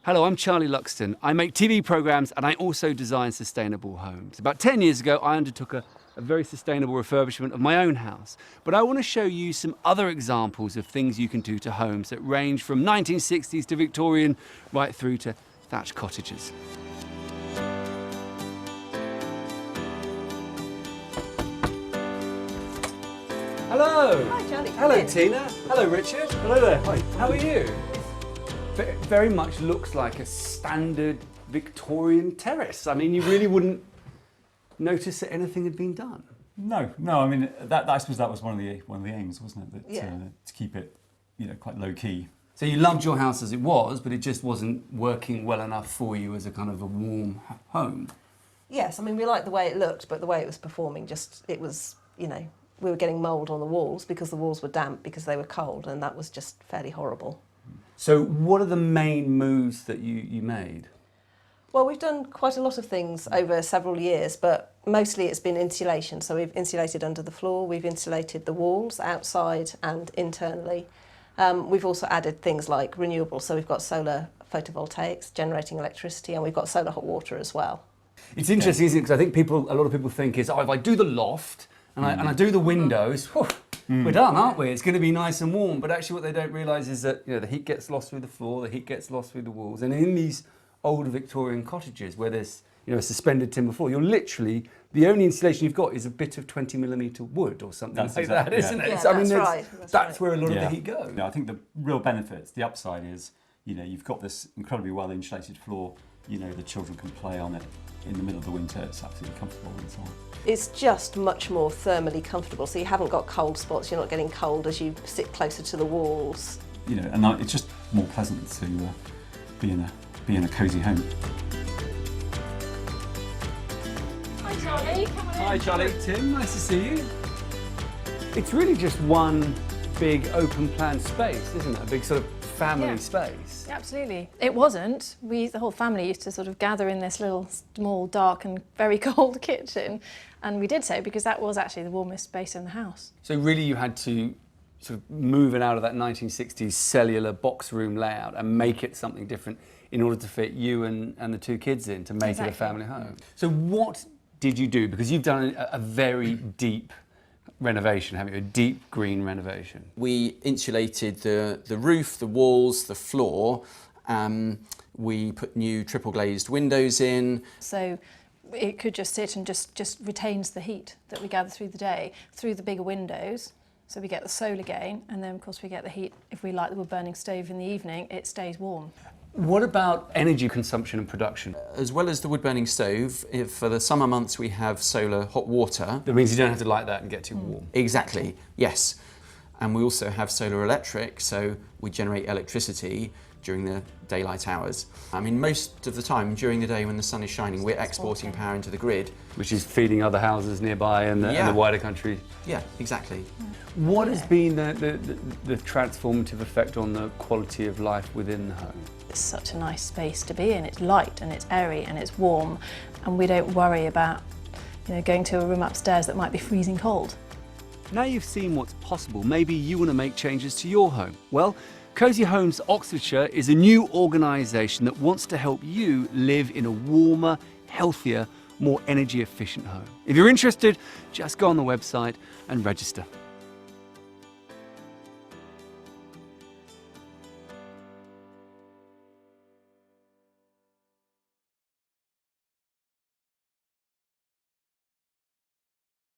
Hello, I'm Charlie Luxton. I make TV programmes and I also design sustainable homes. About 10 years ago, I undertook a very sustainable refurbishment of my own house. But I want to show you some other examples of things you can do to homes that range from 1960s to Victorian right through to thatched cottages. Hello. Hi, Charlie. Hello, Tina. Hello, Richard. Hello there. Hi. How are you? Very much looks like a standard Victorian terrace. I mean, you really wouldn't notice that anything had been done. No. I mean, I suppose that was one of the aims, wasn't it? To keep it, quite low key. So you loved your house as it was, but it just wasn't working well enough for you as a kind of a warm home. Yes, I mean, we liked the way it looked, but the way it was performing, it was, we were getting mould on the walls because the walls were damp because they were cold, and that was just fairly horrible. So what are the main moves that you made? Well, we've done quite a lot of things over several years, but mostly it's been insulation. So we've insulated under the floor, we've insulated the walls outside and internally. We've also added things like renewables, so we've got solar photovoltaics generating electricity, and we've got solar hot water as well. It's interesting, isn't it? Because I think a lot of people think is, if I do the loft and I do the windows, whew, we're done, aren't we? It's going to be nice and warm. But actually what they don't realise is that the heat gets lost through the floor, the heat gets lost through the walls. And in these old Victorian cottages where there's a suspended timber floor, you're literally, the only insulation you've got is a bit of 20mm wood or something that, isn't it? Yeah, So, that's right. That's where a lot of the heat goes. I think the real benefits, the upside is, you've got this incredibly well insulated floor, the children can play on it in the middle of the winter, it's absolutely comfortable and so on. It's just much more thermally comfortable, so you haven't got cold spots, you're not getting cold as you sit closer to the walls. And it's just more pleasant to be in a cosy home. Hi Charlie, come on in. Hi Charlie. Tim, nice to see you. It's really just one big open plan space, isn't it? A big sort of family space. Absolutely. It wasn't. The whole family used to sort of gather in this little small, dark and very cold kitchen, and we did so because that was actually the warmest space in the house. So really you had to sort of move it out of that 1960s cellular box room layout and make it something different in order to fit you and the two kids in, to make it a family home. So what did you do? Because you've done a very deep renovation, haven't you? A deep green renovation. We insulated the roof, the walls, the floor. We put new triple glazed windows in. So it could just sit and just retains the heat that we gather through the day through the bigger windows. So we get the solar gain, and then of course we get the heat. If we light the wood burning stove in the evening, it stays warm. What about energy consumption and production? As well as the wood burning stove, for the summer months we have solar hot water. That means you don't have to light that and get too warm. Exactly, yes. And we also have solar electric, so we generate electricity during the daylight hours. I mean, most of the time during the day when the sun is shining, we're exporting power into the grid. Which is feeding other houses nearby and the wider country. Yeah, exactly. What has been the transformative effect on the quality of life within the home? It's such a nice space to be in. It's light and it's airy and it's warm, and we don't worry about going to a room upstairs that might be freezing cold. Now you've seen what's possible, maybe you want to make changes to your home. Well, Cosy Homes Oxfordshire is a new organisation that wants to help you live in a warmer, healthier, more energy efficient home. If you're interested, just go on the website and register.